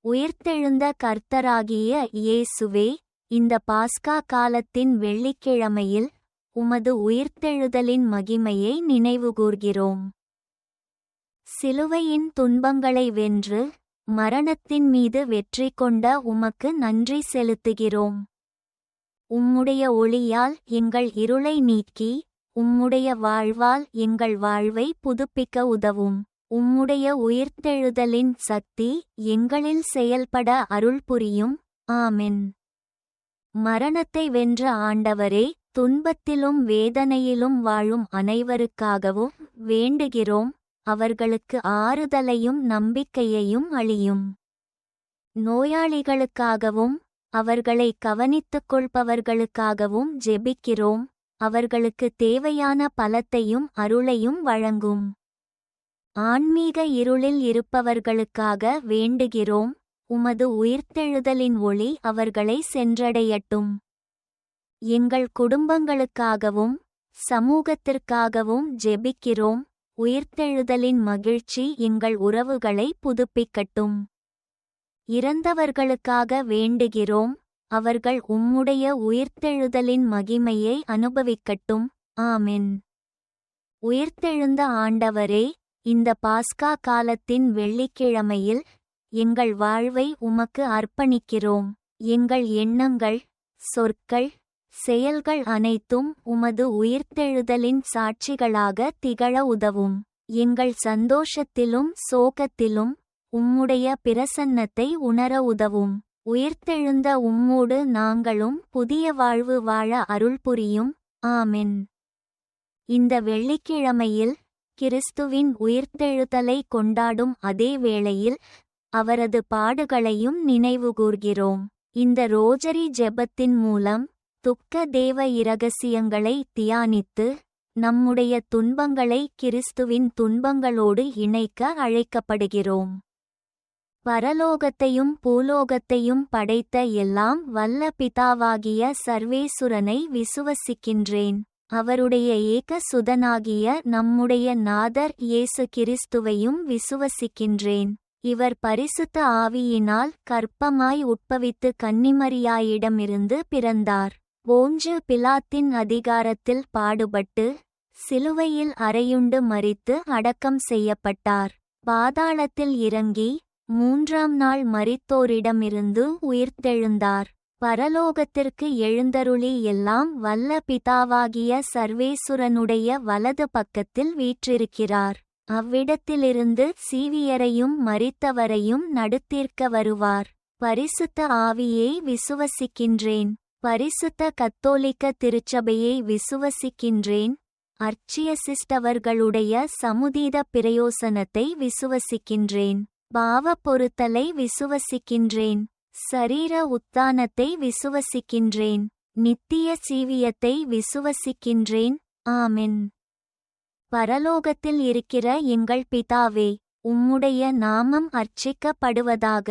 உயிர்த்தெழுந்த கர்த்தராகிய இயேசுவே, இந்த பாஸ்கா காலத்தின் வெள்ளிக்கிழமையில் உமது உயிர்த்தெழுதலின் மகிமையை நினைவுகூர்கிறோம். சிலுவையின் துன்பங்களை வென்று மரணத்தின் மீது வெற்றி கொண்ட உமக்கு நன்றி செலுத்துகிறோம். உம்முடைய ஒளியால் எங்கள் இருளை நீக்கி உம்முடைய வாழ்வால் எங்கள் வாழ்வை புதுப்பிக்க உதவும். உம்முடைய உயிர்த்தெழுதலின் சக்தி எங்களில் செயல்பட அருள் புரியும். ஆமென். மரணத்தை வென்ற ஆண்டவரே, துன்பத்திலும் வேதனையிலும் வாழும் அனைவருக்காகவும் வேண்டுகிறோம். அவர்களுக்கு ஆறுதலையும் நம்பிக்கையையும் அளியும். நோயாளிகளுக்காகவும் அவர்களை கவனித்துக் கொள்பவர்களுக்காகவும் ஜெபிக்கிறோம். அவர்களுக்கு தேவையான பலத்தையும் அருளையும் வழங்கும். ஆன்மீக இருளில் இருப்பவர்களுக்காக வேண்டுகிறோம். உமது உயிர்த்தெழுதலின் ஒளி அவர்களை சென்றடையட்டும். எங்கள் குடும்பங்களுக்காகவும் சமூகத்திற்காகவும் ஜெபிக்கிறோம். உயிர்த்தெழுதலின் மகிழ்ச்சி எங்கள் உறவுகளை புதுப்பிக்கட்டும். இறந்தவர்களுக்காக வேண்டுகிறோம். அவர்கள் உம்முடைய உயிர்த்தெழுதலின் மகிமையை அனுபவிக்கட்டும். ஆமென். உயிர்த்தெழுந்த ஆண்டவரே, இந்த பாஸ்கா காலத்தின் வெள்ளிக்கிழமையில் எங்கள் வாழ்வை உமக்கு அர்ப்பணிக்கிறோம். எங்கள் எண்ணங்கள், சொற்கள், செயல்கள் அனைத்தும் உமது உயிர்த்தெழுதலின் சாட்சிகளாக திகழ உதவும். எங்கள் சந்தோஷத்திலும் சோகத்திலும் உம்முடைய பிரசன்னத்தை உணர உதவும். உயிர்த்தெழுந்த உம்மோடு நாங்களும் புதிய வாழ்வு வாழ அருள் புரியும். ஆமென். இந்த வெள்ளிக்கிழமையில் கிறிஸ்துவின் உயிர்த்தெழுதலை கொண்டாடும் அதே வேளையில் அவரது பாடுகளையும் நினைவுகூர்கிறோம். இந்த ரோஜரி ஜெபத்தின் மூலம் துக்க தேவ இரகசியங்களை தியானித்து நம்முடைய துன்பங்களை கிறிஸ்துவின் துன்பங்களோடு இணைக்க அழைக்கப்படுகிறோம். பரலோகத்தையும் பூலோகத்தையும் படைத்த எல்லாம் வல்ல பிதாவாகிய சர்வேசுரனை விசுவசிக்கின்றேன். அவருடைய ஏக சுதனாகிய நம்முடைய நாதர் இயேசு கிறிஸ்துவையும் விசுவசிக்கின்றேன். இவர் பரிசுத்த ஆவியினால் கர்ப்பமாய் உட்பவித்து கன்னிமரியாயிடமிருந்து பிறந்தார். போஞ்சு பிலாத்தின் அதிகாரத்தில் பாடுபட்டு சிலுவையில் அறையுண்டு மரித்து அடக்கம் செய்யப்பட்டார். பாதாளத்தில் இறங்கி 3ஆம் நாள் மரித்தோரிடமிருந்து உயிர்த்தெழுந்தார். பரலோகத்திற்கு எழுந்தருளி எல்லாம் வல்ல பிதாவாகிய சர்வேசுரனுடைய வலது பக்கத்தில் வீற்றிருக்கிறார். அவ்விடத்திலிருந்து சீவியரையும் மரித்தவரையும் நடுத்தீர்க்க வருவார். பரிசுத்த ஆவியை விசுவசிக்கின்றேன். பரிசுத்த கத்தோலிக்க திருச்சபையை விசுவசிக்கின்றேன். அர்ச்சியசிஸ்டவர்களுடைய சமுதீத பிரயோசனத்தை விசுவசிக்கின்றேன். பாவ பொறுத்தலை விசுவசிக்கின்றேன். சரீர உத்தானத்தை விசுவசிக்கின்றேன். நித்திய சீவியத்தை விசுவசிக்கின்றேன். ஆமென். பரலோகத்தில் இருக்கிற எங்கள் பிதாவே, உம்முடைய நாமம் அர்ச்சிக்கப்படுவதாக.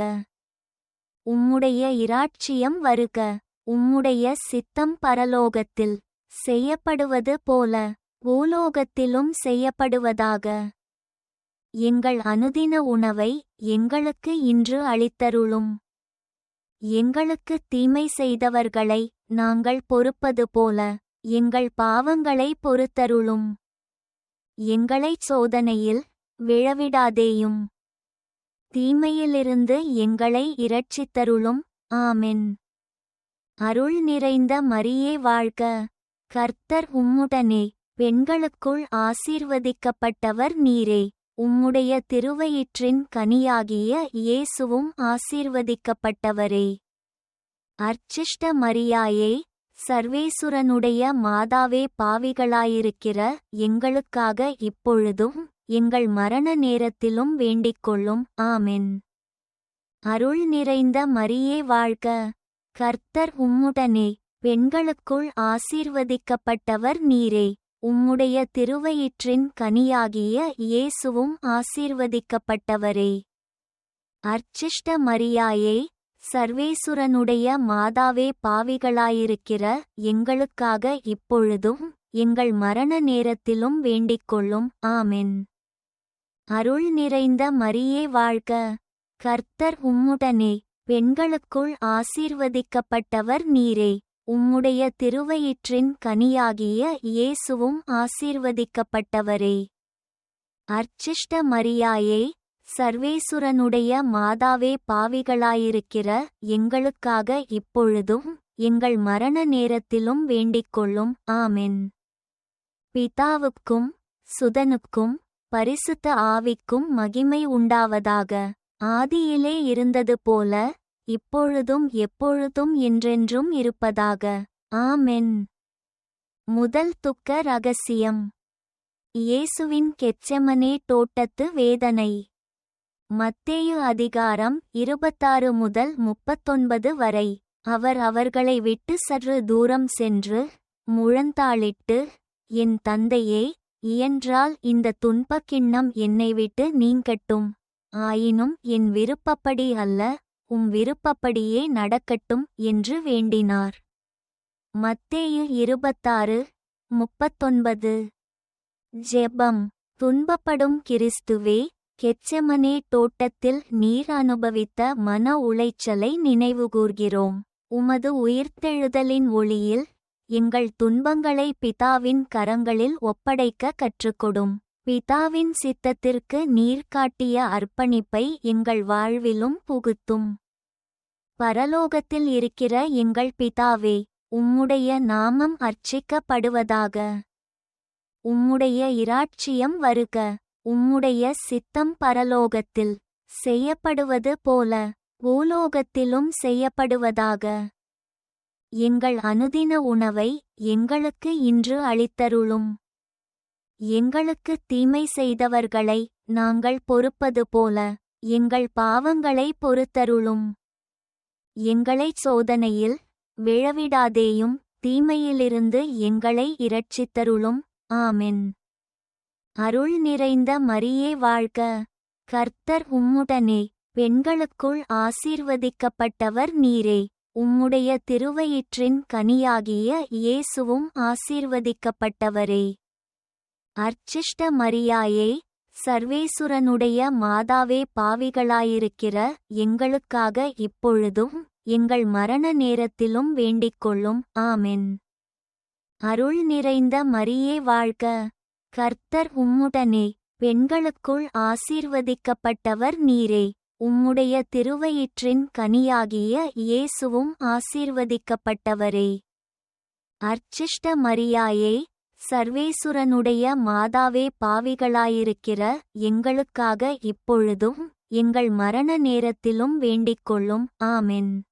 உம்முடைய இராட்சியம் வருக. உம்முடைய சித்தம் பரலோகத்தில் செய்யப்படுவது போல பூலோகத்திலும் செய்யப்படுவதாக. எங்கள் அனுதின உணவை எங்களுக்கு இன்று அளித்தருளும். எங்களுக்கு தீமை செய்தவர்களை நாங்கள் பொறுப்பது போல எங்கள் பாவங்களை பொறுத்தருளும். எங்களைச் சோதனையில் விழவிடாதேயும். தீமையிலிருந்து எங்களை இரட்சித்தருளும். ஆமென். அருள் நிறைந்த மரியே வாழ்க. கர்த்தர் உம்முடனே. பெண்களுக்குள் ஆசீர்வதிக்கப்பட்டவர் நீரே. உம்முடைய திருவயிற்றின் கனியாகிய இயேசுவும் ஆசீர்வதிக்கப்பட்டவரே. அர்ச்சிஷ்ட மரியாயே, சர்வேசுரனுடைய மாதாவே, பாவிகளாயிருக்கிற எங்களுக்காக இப்பொழுதும் எங்கள் மரண நேரத்திலும் வேண்டிக்கொள்ளும். ஆமென். அருள் நிறைந்த மரியே வாழ்க. கர்த்தர் உம்முடனே. பெண்களுக்குள் ஆசீர்வதிக்கப்பட்டவர் நீரே. உம்முடைய திருவயிற்றின் கனியாகிய இயேசுவும் ஆசீர்வதிக்கப்பட்டவரே. அர்ச்சிஷ்ட மரியாயே, சர்வேசுரனுடைய மாதாவே, பாவிகளாயிருக்கிற எங்களுக்காக இப்பொழுதும் எங்கள் மரண நேரத்திலும் வேண்டிக்கொள்ளும். ஆமென். அருள் நிறைந்த மரியே வாழ்க. கர்த்தர் உம்முடனே, பெண்களுக்குள் ஆசீர்வதிக்கப்பட்டவர் நீரே. உம்முடைய திருவயிற்றின் கனியாகிய இயேசுவும் ஆசீர்வதிக்கப்பட்டவரே. அர்ச்சிஷ்ட மரியாயே, சர்வேசுரனுடைய மாதாவே, பாவிகளாயிருக்கிற எங்களுக்காக இப்பொழுதும் எங்கள் மரண நேரத்திலும் வேண்டிக்கொள்ளும். ஆமென். பிதாவுக்கும் சுதனுக்கும் பரிசுத்த ஆவிக்கும் மகிமை உண்டாவதாக. ஆதியிலே இருந்தது போல இப்பொழுதும் எப்பொழுதும் என்றென்றும் இருப்பதாக. ஆமென். முதல் துக்க ரகசியம். இயேசுவின் கெத்செமனே தோட்டத்து வேதனை. மத்தேயு அதிகாரம் 26 முதல் 39 வரை. அவர் அவர்களை விட்டு சற்று தூரம் சென்று முழந்தாளிட்டு, என் தந்தையே, இயன்றால் இந்த துன்பக் கிண்ணம் என்னை விட்டு நீங்கட்டும். ஆயினும் என் விருப்பப்படி அல்ல, உம் விருப்பப்படியே நடக்கட்டும் என்று வேண்டினார். மத்தேயு 26:39. ஜெபம். துன்பப்படும் கிறிஸ்துவே, கெத்செமனே தோட்டத்தில் நீர் அனுபவித்த மன உளைச்சலை நினைவுகூர்கிறோம். உமது உயிர்த்தெழுதலின் ஒளியில் எங்கள் துன்பங்களை பிதாவின் கரங்களில் ஒப்படைக்க கற்றுக்கொடும். பிதாவின் சித்தத்திற்கு நீர் காட்டிய அர்ப்பணிப்பை எங்கள் வாழ்விலும் புகுத்தும். பரலோகத்தில் இருக்கிற எங்கள் பிதாவே, உம்முடைய நாமம் அர்ச்சிக்கப்படுவதாக. உம்முடைய இராட்சியம் வருக. உம்முடைய சித்தம் பரலோகத்தில் செய்யப்படுவது போல பூலோகத்திலும் செய்யப்படுவதாக. எங்கள் அனுதின உணவை எங்களுக்கு இன்று அளித்தருளும். எங்களுக்கு தீமை செய்தவர்களை நாங்கள் பொறுப்பது போல எங்கள் பாவங்களை பொறுத்தருளும். எங்களைச் சோதனையில் விழவிடாதேயும், தீமையிலிருந்து எங்களை இரட்சித்தருளும். ஆமென். அருள் நிறைந்த மரியே வாழ்க. கர்த்தர் உம்முடனே, பெண்களுக்குள் ஆசீர்வதிக்கப்பட்டவர் நீரே. உம்முடைய திருவயிற்றின் கனியாகிய இயேசுவும் ஆசீர்வதிக்கப்பட்டவரே. அர்ச்சிஷ்ட மரியாயே, சர்வேசுரனுடைய மாதாவே, பாவிகளாயிருக்கிற எங்களுக்காக இப்பொழுதும் எங்கள் மரண நேரத்திலும் வேண்டிக்கொள்ளும். ஆமென். அருள் நிறைந்த மரியே வாழ்க. கர்த்தர் உம்முடனே, பெண்களுக்குள் ஆசீர்வதிக்கப்பட்டவர் நீரே. உம்முடைய திருவயிற்றின் கனியாகிய இயேசுவும் ஆசீர்வதிக்கப்பட்டவரே. அர்ச்சிஷ்ட மரியாயே, சர்வேசுரனுடைய மாதாவே, பாவிகளாயிருக்கிற எங்களுக்காக இப்பொழுதும் எங்கள் மரண நேரத்திலும் வேண்டிக்கொள்ளும். ஆமென்.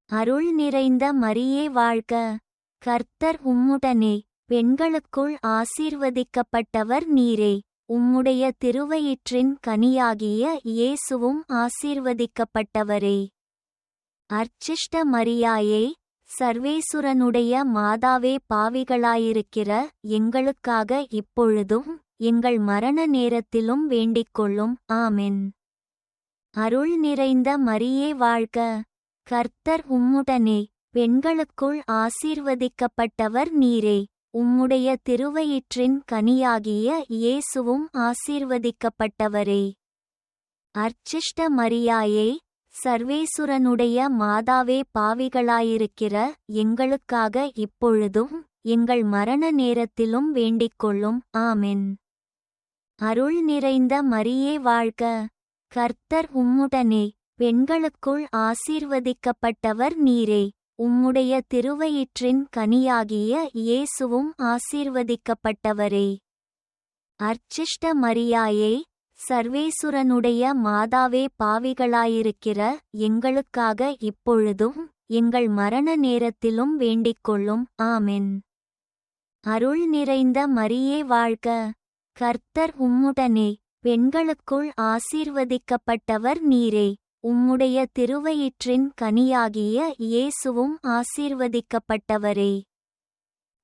அருள் நிறைந்த மரியே வாழ்க. கர்த்தர் உம்முடனே, பெண்களுக்குள் ஆசீர்வதிக்கப்பட்டவர் நீரே. உம்முடைய திருவயிற்றின் கனியாகிய இயேசுவும் ஆசீர்வதிக்கப்பட்டவரே. அர்ச்சிஷ்ட மரியாயே, சர்வேசுரனுடைய மாதாவே, பாவிகளாயிருக்கிற எங்களுக்காக இப்பொழுதும் எங்கள் மரண நேரத்திலும் வேண்டிக்கொள்ளும். ஆமென். அருள் நிறைந்த மரியே வாழ்க. கர்த்தர் உம்முடனே, பெண்களுக்குள் ஆசீர்வதிக்கப்பட்டவர் நீரே. உம்முடைய திருவயிற்றின் கனியாகிய இயேசுவும் ஆசீர்வதிக்கப்பட்டவரே. அர்ச்சிஷ்ட மரியாயே, சர்வேசுரனுடைய மாதாவே, பாவிகளாயிருக்கிற எங்களுக்காக இப்பொழுதும் எங்கள் மரண நேரத்திலும் வேண்டிக்கொள்ளும். ஆமென். அருள் நிறைந்த மரியே வாழ்க. கர்த்தர் உம்முடனே, பெண்களுக்குள் ஆசீர்வதிக்கப்பட்டவர் நீரே. உம்முடைய திருவயிற்றின் கனியாகிய இயேசுவும் ஆசீர்வதிக்கப்பட்டவரே. அர்ச்சிஷ்ட மரியாயே, சர்வேசுரனுடைய மாதாவே, பாவிகளாயிருக்கிற எங்களுக்காக இப்பொழுதும் எங்கள் மரண நேரத்திலும் வேண்டிக்கொள்ளும். ஆமென். அருள் நிறைந்த மரியே வாழ்க. கர்த்தர் உம்முடனே, பெண்களுக்குள் ஆசீர்வதிக்கப்பட்டவர் நீரே. உம்முடைய திருவயிற்றின் கனியாகிய இயேசுவும் ஆசீர்வதிக்கப்பட்டவரே.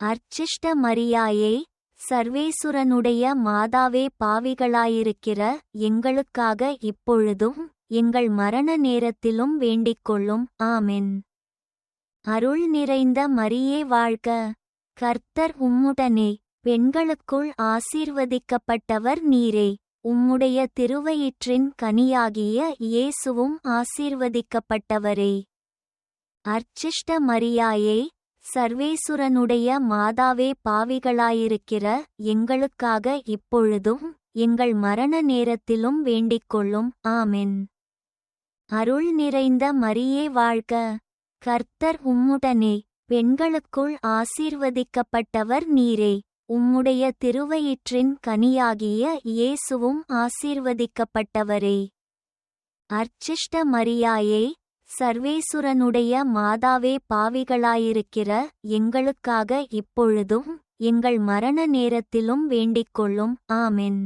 அர்ச்சிஷ்ட மரியாயே, சர்வேசுரனுடைய மாதாவே, பாவிகளாயிருக்கிற எங்களுக்காக இப்பொழுதும் எங்கள் மரண நேரத்திலும் வேண்டிக்கொள்ளும். ஆமென். அருள் நிறைந்த மரியே வாழ்க. கர்த்தர் உம்முடனே, பெண்களுக்குள் ஆசீர்வதிக்கப்பட்டவர் நீரே. உம்முடைய திருவயிற்றின் கனியாகிய இயேசுவும் ஆசீர்வதிக்கப்பட்டவரே. அர்ச்சிஷ்ட மரியாயே, சர்வேசுரனுடைய மாதாவே, பாவிகளாயிருக்கிற எங்களுக்காக இப்பொழுதும் எங்கள் மரண நேரத்திலும் வேண்டிக்கொள்ளும். ஆமென். அருள் நிறைந்த மரியே வாழ்க, கர்த்தர் உம்முடனே, பெண்களுக்குள் ஆசீர்வதிக்கப்பட்டவர் நீரே. உம்முடைய திருவயிற்றின் கனியாகிய இயேசுவும் ஆசீர்வதிக்கப்பட்டவரே. அர்ச்சிஷ்ட மரியாயே, சர்வேசுரனுடைய மாதாவே, பாவிகளாயிருக்கிற எங்களுக்காக இப்பொழுதும் எங்கள் மரண நேரத்திலும் வேண்டிக்கொள்ளும். ஆமென்.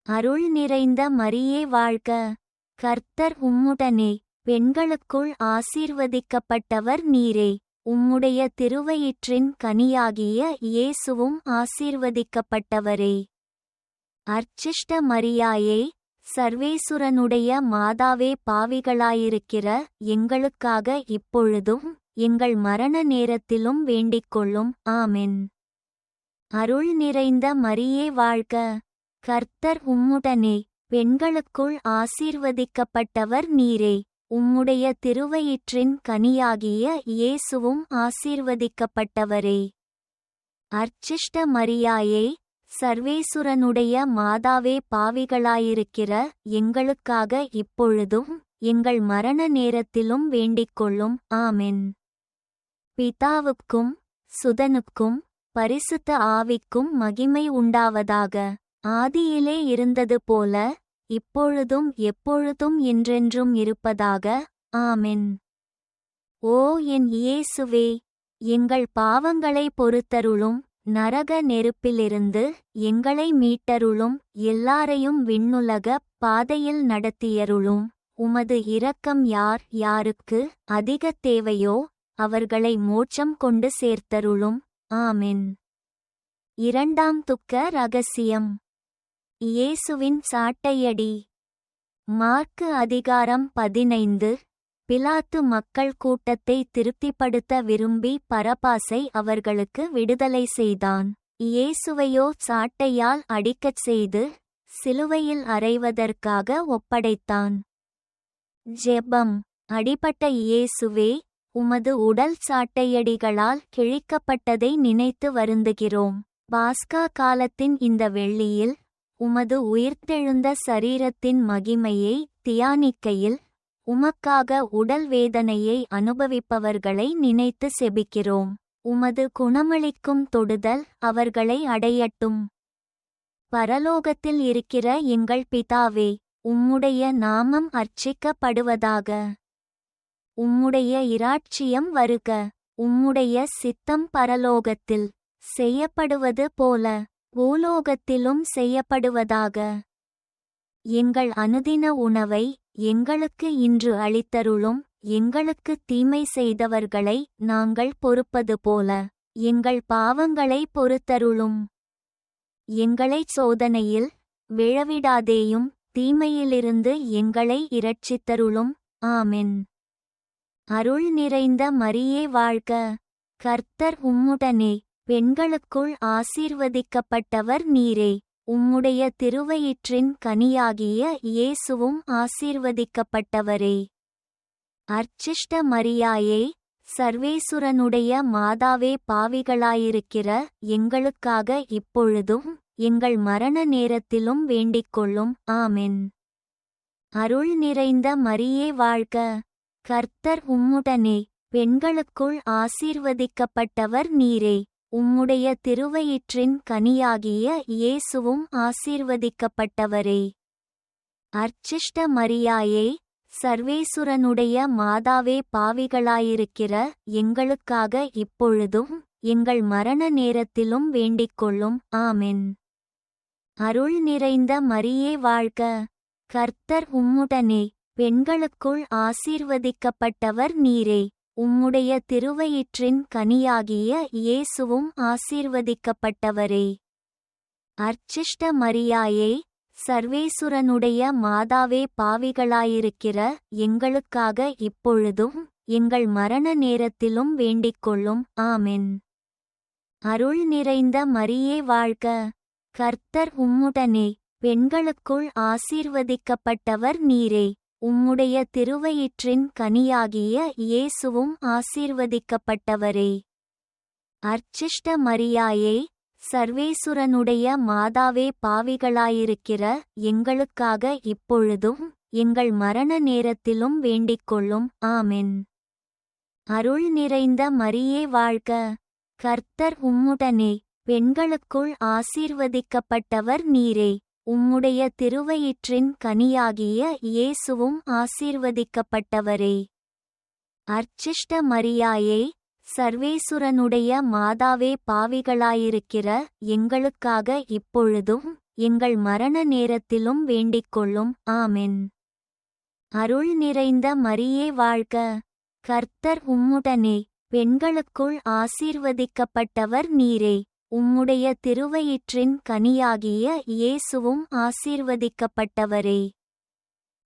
அருள் நிறைந்த மரியே வாழ்க, கர்த்தர் உம்முடனே, பெண்களுக்குள் ஆசீர்வதிக்கப்பட்டவர் நீரே. உம்முடைய திருவயிற்றின் கனியாகிய இயேசுவும் ஆசீர்வதிக்கப்பட்டவரே. அர்ச்சிஷ்ட மரியாயே, சர்வேசுரனுடைய மாதாவே, பாவிகளாயிருக்கிற எங்களுக்காக இப்பொழுதும் எங்கள் மரண நேரத்திலும் வேண்டிக்கொள்ளும். ஆமென். அருள் நிறைந்த மரியே வாழ்க, கர்த்தர் உம்முடனே, பெண்களுக்குள் ஆசீர்வதிக்கப்பட்டவர் நீரே. உம்முடைய திருவயிற்றின் கனியாகிய இயேசுவும் ஆசீர்வதிக்கப்பட்டவரே. அர்ச்சிஷ்ட மரியாயே, சர்வேசுரனுடைய மாதாவே, பாவிகளாயிருக்கிற எங்களுக்காக இப்பொழுதும் எங்கள் மரண நேரத்திலும் வேண்டிக்கொள்ளும். ஆமென். பிதாவுக்கும் சுதனுக்கும் பரிசுத்த ஆவிக்கும் மகிமை உண்டாவதாக. ஆதியிலே இருந்தது போல இப்பொழுதும் எப்பொழுதும் என்றென்றும் இருப்பதாக. ஆமென். ஓ என் இயேசுவே, எங்கள் பாவங்களை பொறுத்தருளும். நரக நெருப்பிலிருந்து எங்களை மீட்டருளும். எல்லாரையும் விண்ணுலக பாதையில் நடத்தியருளும். உமது இரக்கம் யார் யாருக்கு அதிக தேவையோ அவர்களை மோட்சம் கொண்டு சேர்த்தருளும். ஆமென். இரண்டாம் துக்க ரகசியம். இயேசுவின் சாட்டையடி. மார்க்கு அதிகாரம் 15. பிலாத்து மக்கள் கூட்டத்தை திருப்திப்படுத்த விரும்பி பரபாசை அவர்களுக்கு விடுதலை செய்தான். இயேசுவையோ சாட்டையால் அடிக்கச் செய்து சிலுவையில் அறைவதற்காக ஒப்படைத்தான். ஜெபம். அடிபட்ட இயேசுவே, உமது உடல் சாட்டையடிகளால் கிழிக்கப்பட்டதை நினைத்து வருந்துகிறோம். பாஸ்கா காலத்தின் இந்த வெள்ளியில் உமது உயிர்த்தெழுந்த சரீரத்தின் மகிமையை தியானிக்கையில் உமக்காக உடல் வேதனையை அனுபவிப்பவர்களை நினைத்து செபிக்கிறோம். உமது குணமளிக்கும் தொடுதல் அவர்களை அடையட்டும். பரலோகத்தில் இருக்கிற எங்கள் பிதாவே, உம்முடைய நாமம் அர்ச்சிக்கப்படுவதாக. உம்முடைய இராட்சியம் வருக. உம்முடைய சித்தம் பரலோகத்தில் செய்யப்படுவது போல பூலோகத்திலும் செய்யப்படுவதாக. எங்கள் அனுதின உணவை எங்களுக்கு இன்று அளித்தருளும். எங்களுக்கு தீமை செய்தவர்களை நாங்கள் பொறுப்பது போல எங்கள் பாவங்களை பொறுத்தருளும். எங்களைச் சோதனையில் விழவிடாதேயும், தீமையிலிருந்து எங்களை இரட்சித்தருளும். ஆமென். அருள் நிறைந்த மரியே வாழ்க, கர்த்தர் உம்முடனே, பெண்களுக்குள் ஆசீர்வதிக்கப்பட்டவர் நீரே. உம்முடைய திருவயிற்றின் கனியாகிய இயேசுவும் ஆசீர்வதிக்கப்பட்டவரே. அர்ச்சிஷ்ட மரியாயே, சர்வேசுரனுடைய மாதாவே, பாவிகளாயிருக்கிற எங்களுக்காக இப்பொழுதும் எங்கள் மரண நேரத்திலும் வேண்டிக்கொள்ளும். ஆமென். அருள் நிறைந்த மரியே வாழ்க, கர்த்தர் உம்முடனே, பெண்களுக்குள் ஆசீர்வதிக்கப்பட்டவர் நீரே. உம்முடைய திருவயிற்றின் கனியாகிய இயேசுவும் ஆசீர்வதிக்கப்பட்டவரே. அர்ச்சிஷ்ட மரியாயே, சர்வேசுரனுடைய மாதாவே, பாவிகளாயிருக்கிற எங்களுக்காக இப்பொழுதும் எங்கள் மரண நேரத்திலும் வேண்டிக்கொள்ளும். ஆமென். அருள் நிறைந்த மரியே வாழ்க, கர்த்தர் உம்முடனே, பெண்களுக்குள் ஆசீர்வதிக்கப்பட்டவர் நீரே. உம்முடைய திருவயிற்றின் கனியாகிய இயேசுவும் ஆசீர்வதிக்கப்பட்டவரே. அர்ச்சிஷ்ட மரியாயே, சர்வேசுரனுடைய மாதாவே, பாவிகளாயிருக்கிற எங்களுக்காக இப்பொழுதும் எங்கள் மரண நேரத்திலும் வேண்டிக்கொள்ளும். ஆமென். அருள் நிறைந்த மரியே வாழ்க, கர்த்தர் உம்முடனே, பெண்களுக்குள் ஆசீர்வதிக்கப்பட்டவர் நீரே. உம்முடைய திருவயிற்றின் கனியாகிய இயேசுவும் ஆசீர்வதிக்கப்பட்டவரே. அர்ச்சிஷ்ட மரியாயே, சர்வேசுரனுடைய மாதாவே, பாவிகளாயிருக்கிற எங்களுக்காக இப்பொழுதும் எங்கள் மரண நேரத்திலும் வேண்டிக்கொள்ளும். ஆமென். அருள் நிறைந்த மரியே வாழ்க. கர்த்தர் உம்முடனே. பெண்களுக்குள் ஆசீர்வதிக்கப்பட்டவர் நீரே. உம்முடைய திருவயிற்றின் கனியாகிய இயேசுவும் ஆசீர்வதிக்கப்பட்டவரே. அர்ச்சிஷ்ட மரியாயே, சர்வேசுரனுடைய மாதாவே, பாவிகளாயிருக்கிற எங்களுக்காக இப்பொழுதும் எங்கள் மரண நேரத்திலும் வேண்டிக்கொள்ளும். ஆமென். அருள் நிறைந்த மரியே வாழ்க. கர்த்தர் உம்முடனே. பெண்களுக்குள் ஆசீர்வதிக்கப்பட்டவர் நீரே. உம்முடைய திருவயிற்றின் கனியாகிய இயேசுவும் ஆசீர்வதிக்கப்பட்டவரே.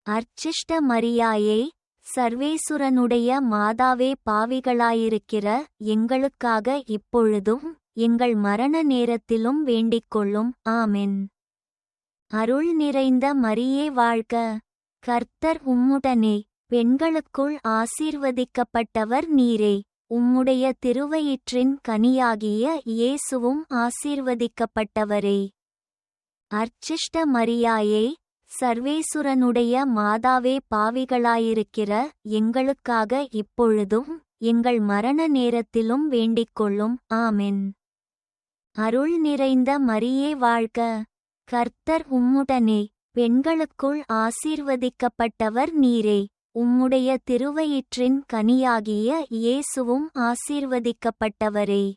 அர்ச்சிஷ்ட மரியாயே, சர்வேசுரனுடைய மாதாவே, பாவிகளாயிருக்கிற எங்களுக்காக இப்பொழுதும் எங்கள் மரண நேரத்திலும் வேண்டிக்கொள்ளும். ஆமென். அருள் நிறைந்த மரியே வாழ்க. கர்த்தர் உம்முடனே. பெண்களுக்குள் ஆசீர்வதிக்கப்பட்டவர் நீரே. உம்முடைய திருவயிற்றின் கனியாகிய இயேசுவும் ஆசீர்வதிக்கப்பட்டவரே. அர்ச்சிஷ்ட மரியாயே, சர்வேசுரனுடைய மாதாவே, பாவிகளாயிருக்கிற எங்களுக்காக இப்பொழுதும் எங்கள் மரண நேரத்திலும் வேண்டிக்கொள்ளும். ஆமென். அருள் நிறைந்த மரியே வாழ்க. கர்த்தர் உம்முடனே. பெண்களுக்குள் ஆசீர்வதிக்கப்பட்டவர் நீரே. உம்முடைய திருவயிற்றின் கனியாகிய இயேசுவும் ஆசீர்வதிக்கப்பட்டவரே.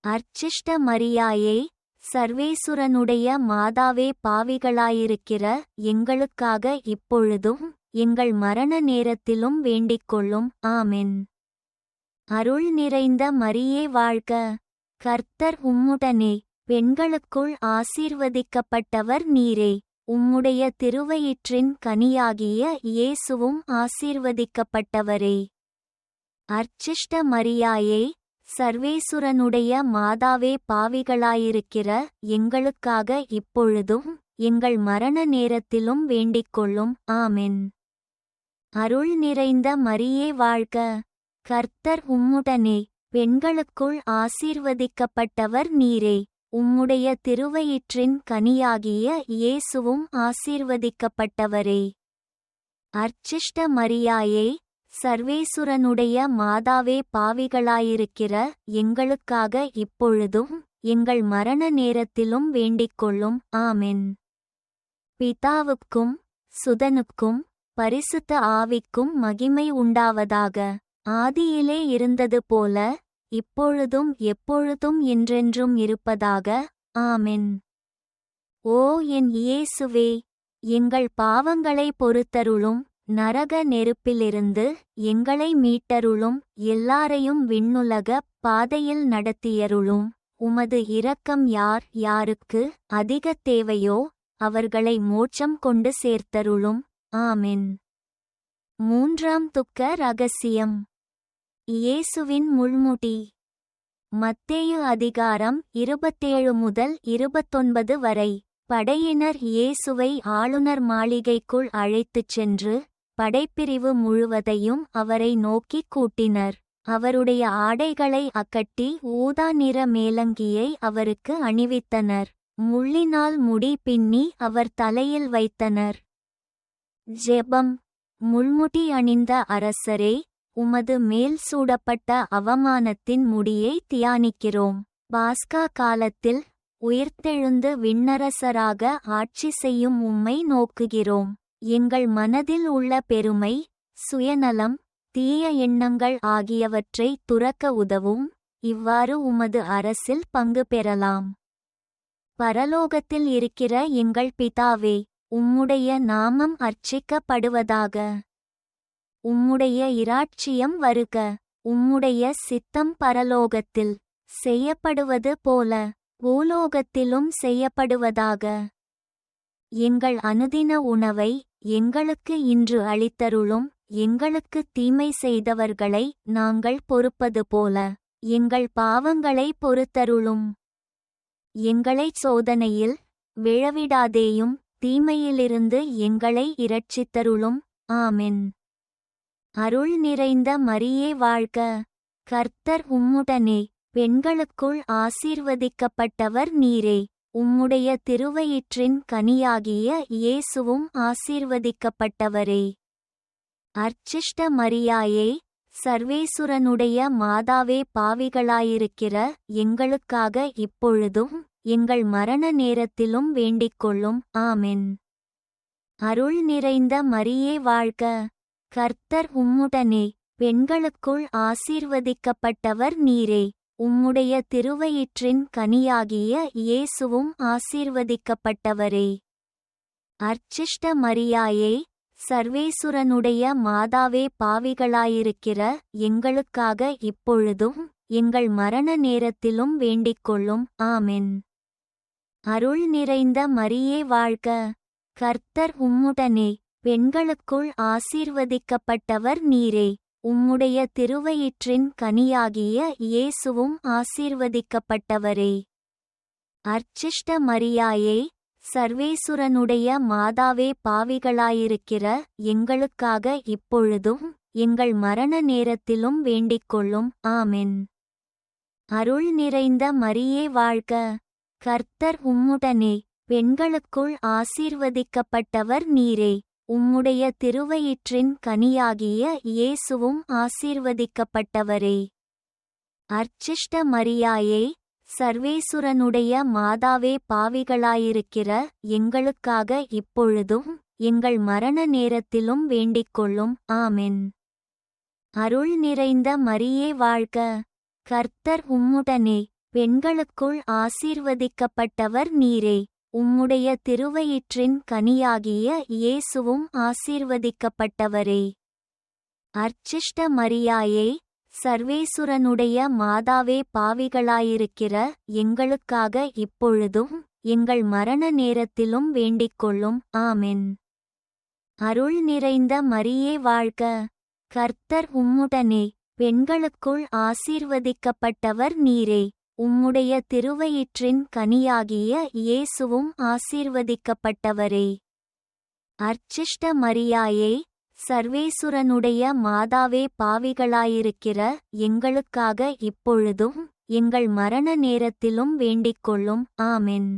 அர்ச்சிஷ்ட மரியாயே, சர்வேசுரனுடைய மாதாவே, பாவிகளாயிருக்கிற எங்களுக்காக இப்பொழுதும் எங்கள் மரண நேரத்திலும் வேண்டிக்கொள்ளும். ஆமென். அருள் நிறைந்த மரியே வாழ்க. கர்த்தர் உம்முடனே. பெண்களுக்குள் ஆசீர்வதிக்கப்பட்டவர் நீரே. உம்முடைய திருவயிற்றின் கனியாகிய இயேசுவும் ஆசீர்வதிக்கப்பட்டவரே. அர்ச்சிஷ்ட மரியாயே, சர்வேசுரனுடைய மாதாவே, பாவிகளாயிருக்கிற எங்களுக்காக இப்பொழுதும் எங்கள் மரண நேரத்திலும் வேண்டிக்கொள்ளும். ஆமென். அருள் நிறைந்த மரியே வாழ்க. கர்த்தர் உம்முடனே. பெண்களுக்குள் ஆசீர்வதிக்கப்பட்டவர் நீரே. உம்முடைய திருவயிற்றின் கனியாகிய இயேசுவும் ஆசீர்வதிக்கப்பட்டவரே. அர்ச்சிஷ்ட மரியாயே, சர்வேசுரனுடைய மாதாவே, பாவிகளாயிருக்கிற எங்களுக்காக இப்பொழுதும் எங்கள் மரண நேரத்திலும் வேண்டிக்கொள்ளும். ஆமென். பிதாவுக்கும் சுதனுக்கும் பரிசுத்த ஆவிக்கும் மகிமை உண்டாவதாக. ஆதியிலே இருந்தது போல இப்பொழுதும் எப்பொழுதும் என்றென்றும் இருப்பதாக. ஆமென். ஓ என் இயேசுவே, எங்கள் பாவங்களை பொறுத்தருளும். நரக நெருப்பிலிருந்து எங்களை மீட்டருளும். எல்லாரையும் விண்ணுலக பாதையில் நடத்தியருளும். உமது இரக்கம் யார் யாருக்கு அதிக தேவையோ அவர்களை மோட்சம் கொண்டு சேர்த்தருளும். ஆமென். மூன்றாம் துக்க ரகசியம். இயேசுவின் முள்முடி. மத்தேயு அதிகாரம் 27 முதல் 29 வரை. படையினர் இயேசுவை ஆளுநர் மாளிகைக்குள் அழைத்துச் சென்று படைப்பிரிவு முழுவதையும் அவரை நோக்கிக் கூட்டினர். அவருடைய ஆடைகளை அக்கட்டி ஊதா நிற மேலங்கியை அவருக்கு அணிவித்தனர். முள்ளினால் முடி பின்னி அவர் தலையில் வைத்தனர். ஜெபம். முள்முடி அணிந்த அரசரே, உமது மேல் சூடப்பட்ட அவமானத்தின் முடியை தியானிக்கிறோம். பாஸ்கா காலத்தில் உயிர்த்தெழுந்து விண்ணரசராக ஆட்சி செய்யும் உம்மை நோக்குகிறோம். எங்கள் மனதில் உள்ள பெருமை, சுயநலம், தீய எண்ணங்கள் ஆகியவற்றை துறக்க உதவும். இவ்வாறு உமது அரசில் பங்கு பெறலாம். பரலோகத்தில் இருக்கிற எங்கள் பிதாவே, உம்முடைய நாமம் அர்ச்சிக்கப்படுவதாக. உம்முடைய இராட்சியம் வருக. உம்முடைய சித்தம் பரலோகத்தில் செய்யப்படுவது போல பூலோகத்திலும் செய்யப்படுவதாக. எங்கள் அனுதின உணவை எங்களுக்கு இன்று அளித்தருளும். எங்களுக்கு தீமை செய்தவர்களை நாங்கள் பொறுப்பது போல எங்கள் பாவங்களை பொறுத்தருளும். எங்களைச் சோதனையில் விழவிடாதேயும், தீமையிலிருந்து எங்களை இரட்சித்தருளும். ஆமென். அருள் நிறைந்த மரியே வாழ்க. கர்த்தர் உம்முடனே, பெண்களுக்குள் ஆசீர்வதிக்கப்பட்டவர் நீரே. உம்முடைய திருவயிற்றின் கனியாகிய இயேசுவும் ஆசீர்வதிக்கப்பட்டவரே. அர்ச்சிஷ்ட மரியாயே, சர்வேசுரனுடைய மாதாவே, பாவிகளாயிருக்கிற எங்களுக்காக இப்பொழுதும் எங்கள் மரண நேரத்திலும் வேண்டிக்கொள்ளும். ஆமென். அருள் நிறைந்த மரியே வாழ்க. கர்த்தர் உம்முடனே, பெண்களுக்குள் ஆசீர்வதிக்கப்பட்டவர் நீரே. உம்முடைய திருவயிற்றின் கனியாகிய இயேசுவும் ஆசீர்வதிக்கப்பட்டவரே. அர்ச்சிஷ்ட மரியாயே, சர்வேசுரனுடைய மாதாவே, பாவிகளாயிருக்கிற எங்களுக்காக இப்பொழுதும் எங்கள் மரண நேரத்திலும் வேண்டிக்கொள்ளும். ஆமென். அருள் நிறைந்த மரியே வாழ்க. கர்த்தர் உம்முடனே, பெண்களுக்குள் ஆசீர்வதிக்கப்பட்டவர் நீரே. உம்முடைய திருவயிற்றின் கனியாகிய இயேசுவும் ஆசீர்வதிக்கப்பட்டவரே. அர்ச்சிஷ்ட மரியாயே, சர்வேசுரனுடைய மாதாவே, பாவிகளாயிருக்கிற எங்களுக்காக இப்பொழுதும் எங்கள் மரண நேரத்திலும் வேண்டிக்கொள்ளும். ஆமென். அருள் நிறைந்த மரியே வாழ்க. கர்த்தர் உம்முடனே, பெண்களுக்குள் ஆசீர்வதிக்கப்பட்டவர் நீரே. உம்முடைய திருவயிற்றின் கனியாகிய இயேசுவும் ஆசீர்வதிக்கப்பட்டவரே. அர்ச்சிஷ்ட மரியாயே, சர்வேசுரனுடைய மாதாவே, பாவிகளாயிருக்கிற எங்களுக்காக இப்பொழுதும் எங்கள் மரண நேரத்திலும் வேண்டிக்கொள்ளும். ஆமென். அருள் நிறைந்த மரியே வாழ்க. கர்த்தர் உம்முடனே, பெண்களுக்குள் ஆசீர்வதிக்கப்பட்டவர் நீரே. உம்முடைய திருவயிற்றின் கனியாகிய இயேசுவும் ஆசீர்வதிக்கப்பட்டவரே. அர்ச்சிஷ்ட மரியாயே, சர்வேசுரனுடைய மாதாவே, பாவிகளாயிருக்கிற எங்களுக்காக இப்பொழுதும் எங்கள் மரண நேரத்திலும் வேண்டிக்கொள்ளும். ஆமென். அருள் நிறைந்த மரியே வாழ்க. கர்த்தர் உம்முடனே, பெண்களுக்குள் ஆசீர்வதிக்கப்பட்டவர் நீரே. உம்முடைய திருவயிற்றின் கனியாகிய இயேசுவும் ஆசீர்வதிக்கப்பட்டவரே. அர்ச்சிஷ்ட மரியாயே, சர்வேசுரனுடைய மாதாவே, பாவிகளாயிருக்கிற எங்களுக்காக இப்பொழுதும் எங்கள் மரண நேரத்திலும் வேண்டிக்கொள்ளும். ஆமென்.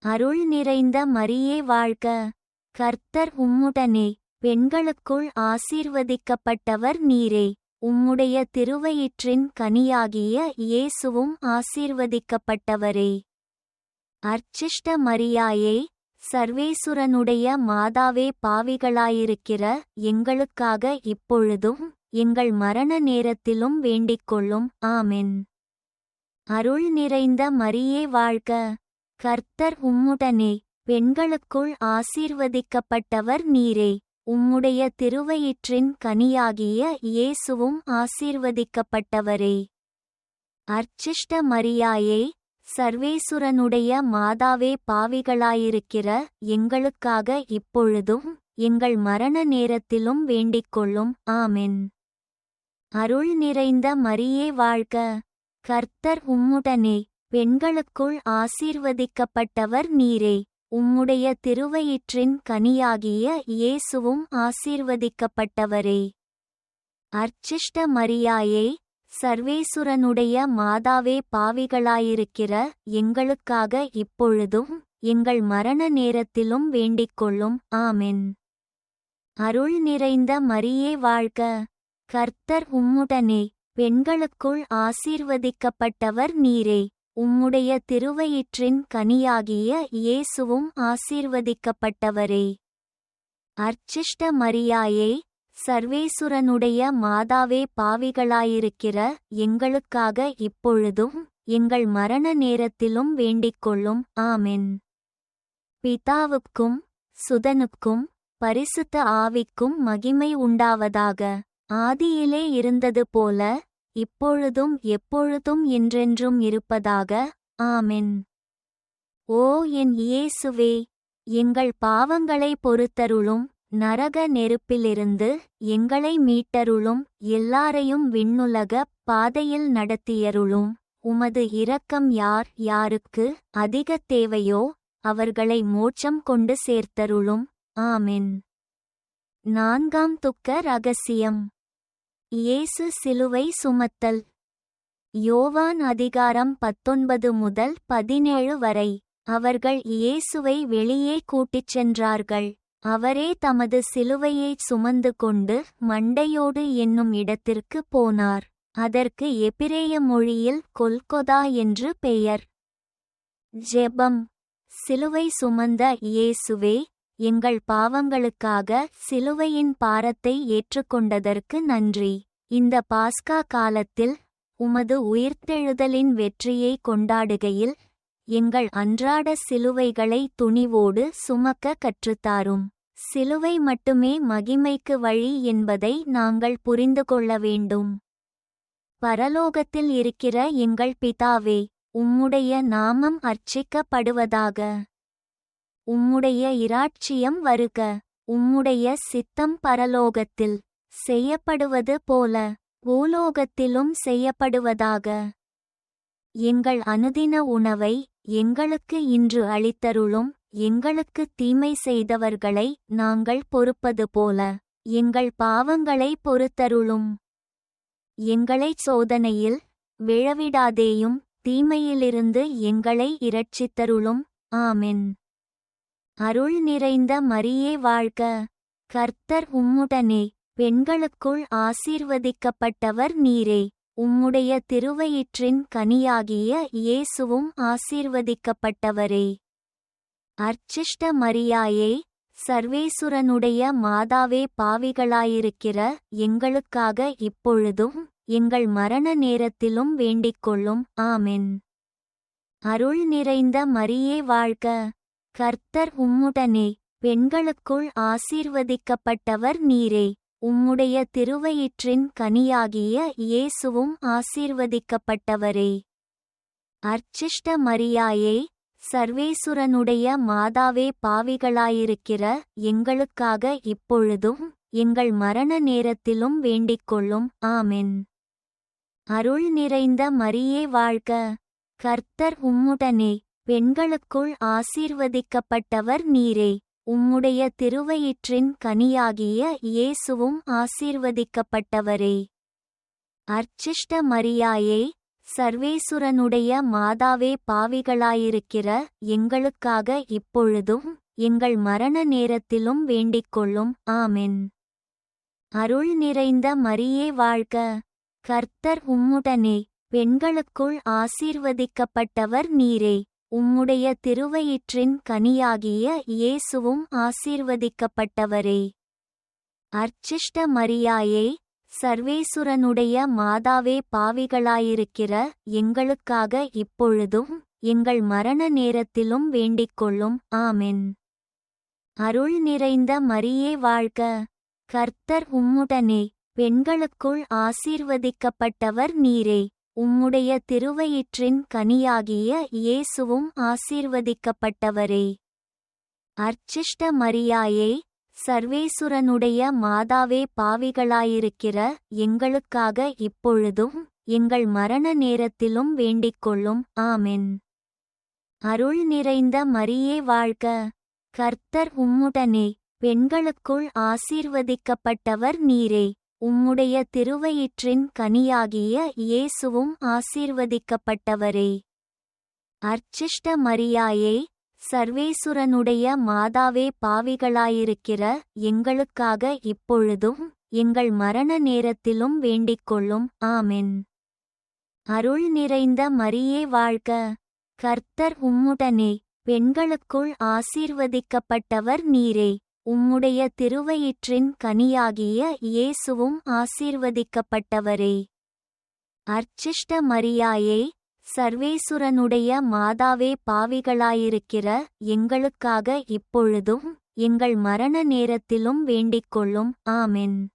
அருள் நிறைந்த மரியே வாழ்க. கர்த்தர் உம்முடனே, பெண்களுக்குள் ஆசீர்வதிக்கப்பட்டவர் நீரே. உம்முடைய திருவயிற்றின் கனியாகிய இயேசுவும் ஆசீர்வதிக்கப்பட்டவரே. அர்ச்சிஷ்ட மரியாயே, சர்வேசுரனுடைய மாதாவே, பாவிகளாயிருக்கிற எங்களுக்காக இப்பொழுதும் எங்கள் மரண நேரத்திலும் வேண்டிக்கொள்ளும். ஆமென். அருள் நிறைந்த மரியே வாழ்க. கர்த்தர் உம்முடனே, பெண்களுக்குள் ஆசீர்வதிக்கப்பட்டவர் நீரே. உம்முடைய திருவயிற்றின் கனியாகிய இயேசுவும் ஆசீர்வதிக்கப்பட்டவரே. அர்ச்சிஷ்ட மரியாயே, சர்வேசுரனுடைய மாதாவே, பாவிகளாயிருக்கிற எங்களுக்காக இப்பொழுதும் எங்கள் மரண நேரத்திலும் வேண்டிக்கொள்ளும். ஆமென். அருள் நிறைந்த மரியே வாழ்க. கர்த்தர் உம்முடனே, பெண்களுக்குள் ஆசீர்வதிக்கப்பட்டவர் நீரே. உம்முடைய திருவயிற்றின் கனியாகிய இயேசுவும் ஆசீர்வதிக்கப்பட்டவரே. அர்ச்சிஷ்ட மரியாயே, சர்வேசுரனுடைய மாதாவே, பாவிகளாயிருக்கிற எங்களுக்காக இப்பொழுதும் எங்கள் மரண நேரத்திலும் வேண்டிக்கொள்ளும். ஆமென். அருள் நிறைந்த மரியே வாழ்க. கர்த்தர் உம்முடனே, பெண்களுக்குள் ஆசீர்வதிக்கப்பட்டவர் நீரே. உம்முடைய திருவயிற்றின் கனியாகிய இயேசுவும் ஆசீர்வதிக்கப்பட்டவரே. அர்ச்சிஷ்ட மரியாயே, சர்வேசுரனுடைய மாதாவே, பாவிகளாயிருக்கிற எங்களுக்காக இப்பொழுதும் எங்கள் மரண நேரத்திலும் வேண்டிக்கொள்ளும். ஆமென். பிதாவுக்கும் சுதனுக்கும் பரிசுத்த ஆவிக்கும் மகிமை உண்டாவதாக. ஆதியிலே இருந்தது போல இப்பொழுதும் எப்பொழுதும் என்றென்றும் இருப்பதாக. ஆமென். ஓ என் இயேசுவே, எங்கள் பாவங்களை பொறுத்தருளும். நரக நெருப்பிலிருந்து எங்களை மீட்டருளும். எல்லாரையும் விண்ணுலக பாதையில் நடத்தியருளும். உமது இரக்கம் யார் யாருக்கு அதிக தேவையோ அவர்களை மோட்சம் கொண்டு சேர்த்தருளும். ஆமென். நான்காம் துக்க ரகசியம். இயேசு சிலுவை சுமத்தல். யோவான் அதிகாரம் 19 முதல் 17 வரை. அவர்கள் இயேசுவை வெளியே கூட்டிச் சென்றார்கள். அவரே தமது சிலுவையைச் சுமந்து கொண்டு மண்டையோடு என்னும் இடத்திற்கு போனார். அதற்கு எபிரேய மொழியில் கொல்கொதா என்று பெயர். ஜெபம். சிலுவை சுமந்த இயேசுவே, எங்கள் பாவங்களுக்காக சிலுவையின் பாரத்தை ஏற்றுக்கொண்டதற்கு நன்றி. இந்த பாஸ்கா காலத்தில் உமது உயிர்த்தெழுதலின் வெற்றியை கொண்டாடுகையில் எங்கள் அன்றாட சிலுவைகளை துணிவோடு சுமக்க கற்றுத்தாரும். சிலுவை மட்டுமே மகிமைக்கு வழி என்பதை நாங்கள் புரிந்து கொள்ள வேண்டும். பரலோகத்தில் இருக்கிற எங்கள் பிதாவே, உம்முடைய நாமம் அர்ச்சிக்கப்படுவதாக. உம்முடைய இராட்சியம் வருக. உம்முடைய சித்தம் பரலோகத்தில் செய்யப்படுவது போல பூலோகத்திலும் செய்யப்படுவதாக. எங்கள் அனுதின உணவை எங்களுக்கு இன்று அளித்தருளும். எங்களுக்கு தீமை செய்தவர்களை நாங்கள் பொறுப்பது போல எங்கள் பாவங்களை பொறுத்தருளும். எங்களைச் சோதனையில் விழவிடாதேயும், தீமையிலிருந்து எங்களை இரட்சித்தருளும். ஆமென். அருள் நிறைந்த மரியே வாழ்க. கர்த்தர் உம்முடனே, பெண்களுக்குள் ஆசீர்வதிக்கப்பட்டவர் நீரே. உம்முடைய திருவயிற்றின் கனியாகிய இயேசுவும் ஆசீர்வதிக்கப்பட்டவரே. அர்ச்சிஷ்ட மரியாயே, சர்வேசுரனுடைய மாதாவே, பாவிகளாயிருக்கிற எங்களுக்காக இப்பொழுதும் எங்கள் மரண நேரத்திலும் வேண்டிக்கொள்ளும். ஆமென். அருள் நிறைந்த மரியே வாழ்க. கர்த்தர் உம்முடனே, பெண்களுக்குள் ஆசீர்வதிக்கப்பட்டவர் நீரே. உம்முடைய திருவயிற்றின் கனியாகிய இயேசுவும் ஆசீர்வதிக்கப்பட்டவரே. அர்ச்சிஷ்ட மரியாயே, சர்வேசுரனுடைய மாதாவே, பாவிகளாயிருக்கிற எங்களுக்காக இப்பொழுதும் எங்கள் மரண நேரத்திலும் வேண்டிக்கொள்ளும். ஆமென். அருள் நிறைந்த மரியே வாழ்க. கர்த்தர் உம்முடனே, பெண்களுக்குள் ஆசீர்வதிக்கப்பட்டவர் நீரே. உம்முடைய திருவயிற்றின் கனியாகிய இயேசுவும் ஆசீர்வதிக்கப்பட்டவரே. அர்ச்சிஷ்ட மரியாயே, சர்வேசுரனுடைய மாதாவே, பாவிகளாயிருக்கிற எங்களுக்காக இப்பொழுதும் எங்கள் மரண நேரத்திலும் வேண்டிக்கொள்ளும். ஆமென். அருள் நிறைந்த மரியே வாழ்க. கர்த்தர் உம்முடனே, பெண்களுக்குள் ஆசீர்வதிக்கப்பட்டவர் நீரே. உம்முடைய திருவயிற்றின் கனியாகிய இயேசுவும் ஆசீர்வதிக்கப்பட்டவரே. அர்ச்சிஷ்ட மரியாயே, சர்வேசுரனுடைய மாதாவே, பாவிகளாயிருக்கிற எங்களுக்காக இப்பொழுதும் எங்கள் மரண நேரத்திலும் வேண்டிக்கொள்ளும். ஆமென். அருள் நிறைந்த மரியே வாழ்க. கர்த்தர் உம்முடனே, பெண்களுக்குள் ஆசீர்வதிக்கப்பட்டவர் நீரே. உம்முடைய திருவயிற்றின் கனியாகிய இயேசுவும் ஆசீர்வதிக்கப்பட்டவரே. அர்ச்சிஷ்ட மரியாயே, சர்வேசுரனுடைய மாதாவே, பாவிகளாயிருக்கிற எங்களுக்காக இப்பொழுதும் எங்கள் மரண நேரத்திலும் வேண்டிக்கொள்ளும். ஆமென். அருள் நிறைந்த மரியே வாழ்க. கர்த்தர் உம்முடனே, பெண்களுக்குள் ஆசீர்வதிக்கப்பட்டவர் நீரே. உம்முடைய திருவயிற்றின் கனியாகிய இயேசுவும் ஆசீர்வதிக்கப்பட்டவரே. அர்ச்சிஷ்ட மரியாயே, சர்வேசுரனுடைய மாதாவே, பாவிகளாயிருக்கிற எங்களுக்காக இப்பொழுதும் எங்கள் மரண நேரத்திலும் வேண்டிக்கொள்ளும். ஆமென். அருள் நிறைந்த மரியே வாழ்க. கர்த்தர் உம்முடனே, பெண்களுக்குள் ஆசீர்வதிக்கப்பட்டவர் நீரே. உம்முடைய திருவயிற்றின் கனியாகிய இயேசுவும் ஆசீர்வதிக்கப்பட்டவரே. அர்ச்சிஷ்ட மரியாயே, சர்வேசுரனுடைய மாதாவே, பாவிகளாயிருக்கிற எங்களுக்காக இப்பொழுதும் எங்கள் மரண நேரத்திலும் வேண்டிக்கொள்ளும். ஆமென்.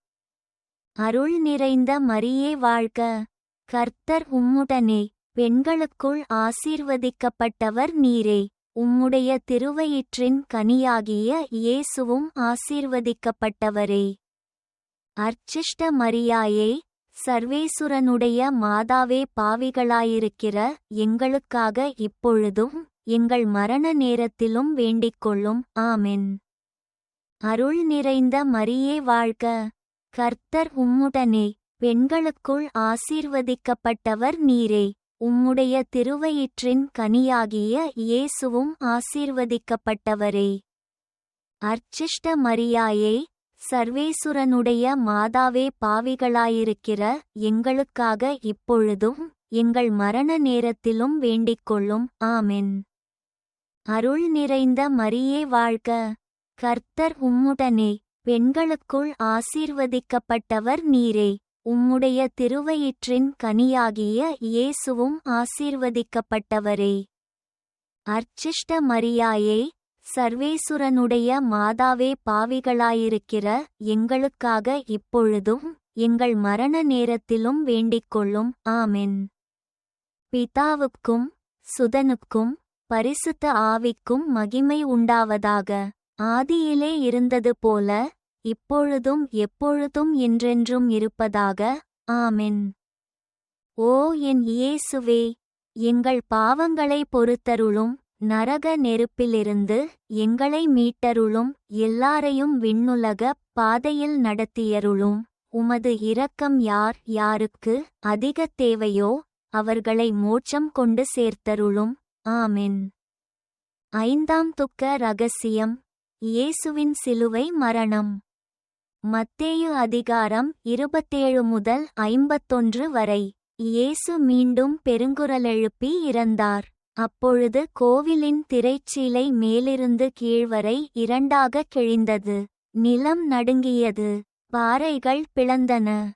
அருள் நிறைந்த மரியே வாழ்க. கர்த்தர் உம்முடனே, பெண்களுக்குள் ஆசீர்வதிக்கப்பட்டவர் நீரே. உம்முடைய திருவயிற்றின் கனியாகிய இயேசுவும் ஆசீர்வதிக்கப்பட்டவரே. அர்ச்சிஷ்ட மரியாயே, சர்வேசுரனுடைய மாதாவே, பாவிகளாயிருக்கிற எங்களுக்காக இப்பொழுதும் எங்கள் மரண நேரத்திலும் வேண்டிக்கொள்ளும். ஆமென். அருள் நிறைந்த மரியே வாழ்க. கர்த்தர் உம்முடனே, பெண்களுக்குள் ஆசீர்வதிக்கப்பட்டவர் நீரே. உம்முடைய திருவயிற்றின் கனியாகிய இயேசுவும் ஆசீர்வதிக்கப்பட்டவரே. அர்ச்சிஷ்ட மரியாயே, சர்வேசுரனுடைய மாதாவே, பாவிகளாயிருக்கிற எங்களுக்காக இப்பொழுதும் எங்கள் மரண நேரத்திலும் வேண்டிக்கொள்ளும். ஆமென். அருள் நிறைந்த மரியே வாழ்க. கர்த்தர் உம்முடனே, பெண்களுக்குள் ஆசீர்வதிக்கப்பட்டவர் நீரே. உம்முடைய திருவயிற்றின் கனியாகிய இயேசுவும் ஆசீர்வதிக்கப்பட்டவரே. அர்ச்சிஷ்ட மரியாயே, சர்வேசுரனுடைய மாதாவே, பாவிகளாயிருக்கிற எங்களுக்காக இப்பொழுதும் எங்கள் மரண நேரத்திலும் வேண்டிக்கொள்ளும். ஆமென். பிதாவுக்கும் சுதனுக்கும் பரிசுத்த ஆவிக்கும் மகிமை உண்டாவதாக. ஆதியிலே இருந்தது போல இப்பொழுதும் எப்பொழுதும் என்றென்றும் இருப்பதாக. ஆமென். ஓ என் இயேசுவே, எங்கள் பாவங்களை பொறுத்தருளும். நரக நெருப்பிலிருந்து எங்களை மீட்டருளும். எல்லாரையும் விண்ணுலக பாதையில் நடத்தியருளும். உமது இரக்கம் யார் யாருக்கு அதிக தேவையோ அவர்களை மோட்சம் கொண்டு சேர்த்தருளும். ஆமென். ஐந்தாம் துக்க ரகசியம், இயேசுவின் சிலுவை மரணம். மத்தேயு அதிகாரம் 27 முதல் 51 வரை. இயேசு மீண்டும் பெருங்குரலெழுப்பி இறந்தார். அப்பொழுது கோவிலின் திரைச்சீலை மேலிருந்து கீழ்வரை இரண்டாகக் கிழிந்தது. நிலம் நடுங்கியது. பாறைகள் பிளந்தன.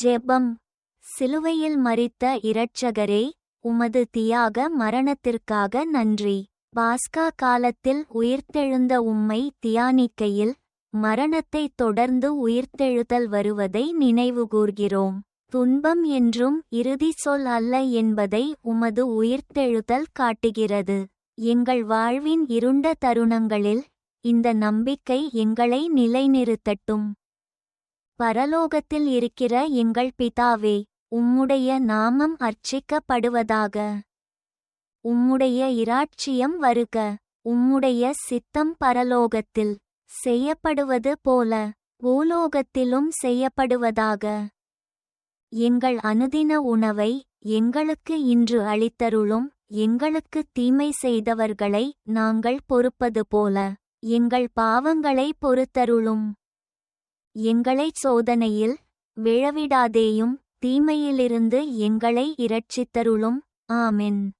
ஜெபம். சிலுவையில் மரித்த இரட்சகரே, உமது தியாக மரணத்திற்காக நன்றி. பாஸ்கா காலத்தில் உயிர்த்தெழுந்த உம்மை தியானிக்கையில் மரணத்தைத் தொடர்ந்து உயிர்த்தெழுதல் வருவதை நினைவுகூர்கிறோம். துன்பம் என்றும் இறுதி சொல் அல்ல என்பதை உமது உயிர்த்தெழுதல் காட்டுகிறது. எங்கள் வாழ்வின் இருண்ட தருணங்களில் இந்த நம்பிக்கை எங்களை நிலைநிறுத்தட்டும். பரலோகத்தில் இருக்கிற எங்கள் பிதாவே, உம்முடைய நாமம் அர்ச்சிக்கப்படுவதாக. உம்முடைய இராட்சியம் வருக. உம்முடைய சித்தம் பரலோகத்தில் செய்யப்படுவது போல பூலோகத்திலும் செய்யப்படுவதாக. எங்கள் அனுதின உணவை எங்களுக்கு இன்று அளித்தருளும். எங்களுக்கு தீமை செய்தவர்களை நாங்கள் பொறுப்பது போல எங்கள் பாவங்களை பொறுத்தருளும். எங்களைச் சோதனையில் விழவிடாதேயும், தீமையிலிருந்து எங்களை இரட்சித்தருளும். ஆமென்.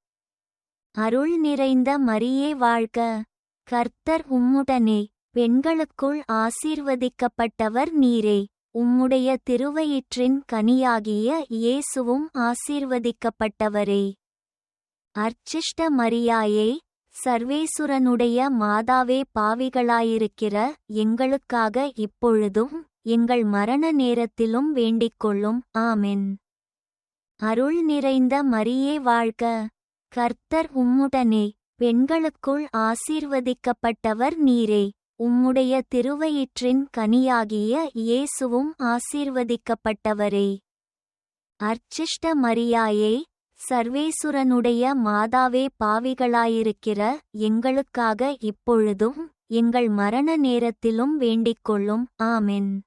அருள் நிறைந்த மரியே வாழ்க. கர்த்தர் உம்முடனே, பெண்களுக்குள் ஆசீர்வதிக்கப்பட்டவர் நீரே. உம்முடைய திருவயிற்றின் கனியாகிய இயேசுவும் ஆசீர்வதிக்கப்பட்டவரே. அர்ச்சிஷ்ட மரியாயே, சர்வேசுரனுடைய மாதாவே, பாவிகளாயிருக்கிற எங்களுக்காக இப்பொழுதும் எங்கள் மரண நேரத்திலும் வேண்டிக்கொள்ளும். ஆமென். அருள் நிறைந்த மரியே வாழ்க. கர்த்தர் உம்முடனே, பெண்களுக்குள் ஆசீர்வதிக்கப்பட்டவர் நீரே. உம்முடைய திருவயிற்றின் கனியாகிய இயேசுவும் ஆசீர்வதிக்கப்பட்டவரே. அர்ச்சிஷ்ட மரியாயே, சர்வேசுரனுடைய மாதாவே, பாவிகளாயிருக்கிற எங்களுக்காக இப்பொழுதும் எங்கள் மரண நேரத்திலும் வேண்டிக்கொள்ளும். ஆமென்.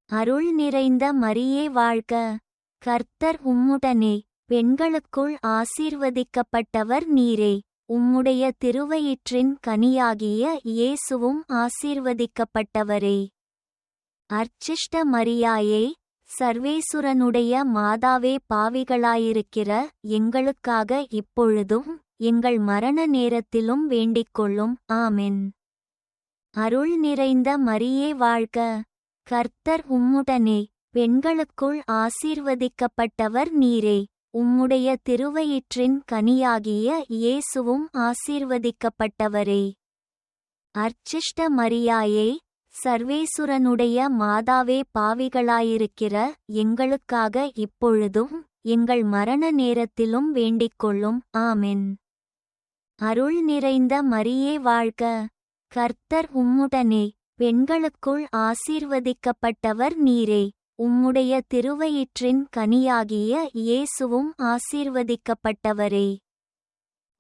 அருள் நிறைந்த மரியே வாழ்க. கர்த்தர் உம்முடனே, பெண்களுக்குள் ஆசீர்வதிக்கப்பட்டவர் நீரே. உம்முடைய திருவயிற்றின் கனியாகிய இயேசுவும் ஆசீர்வதிக்கப்பட்டவரே. அர்ச்சிஷ்ட மரியாயே, சர்வேசுரனுடைய மாதாவே, பாவிகளாயிருக்கிற எங்களுக்காக இப்பொழுதும் எங்கள் மரண நேரத்திலும் வேண்டிக்கொள்ளும். ஆமென். அருள் நிறைந்த மரியே வாழ்க. கர்த்தர் உம்முடனே, பெண்களுக்குள் ஆசீர்வதிக்கப்பட்டவர் நீரே. உம்முடைய திருவயிற்றின் கனியாகிய இயேசுவும் ஆசீர்வதிக்கப்பட்டவரே. அர்ச்சிஷ்ட மரியாயே, சர்வேசுரனுடைய மாதாவே, பாவிகளாயிருக்கிற எங்களுக்காக இப்பொழுதும் எங்கள் மரண நேரத்திலும் வேண்டிக்கொள்ளும். ஆமென். அருள் நிறைந்த மரியே வாழ்க. கர்த்தர் உம்முடனே, பெண்களுக்குள் ஆசீர்வதிக்கப்பட்டவர் நீரே. உம்முடைய திருவயிற்றின் கனியாகிய இயேசுவும் ஆசீர்வதிக்கப்பட்டவரே.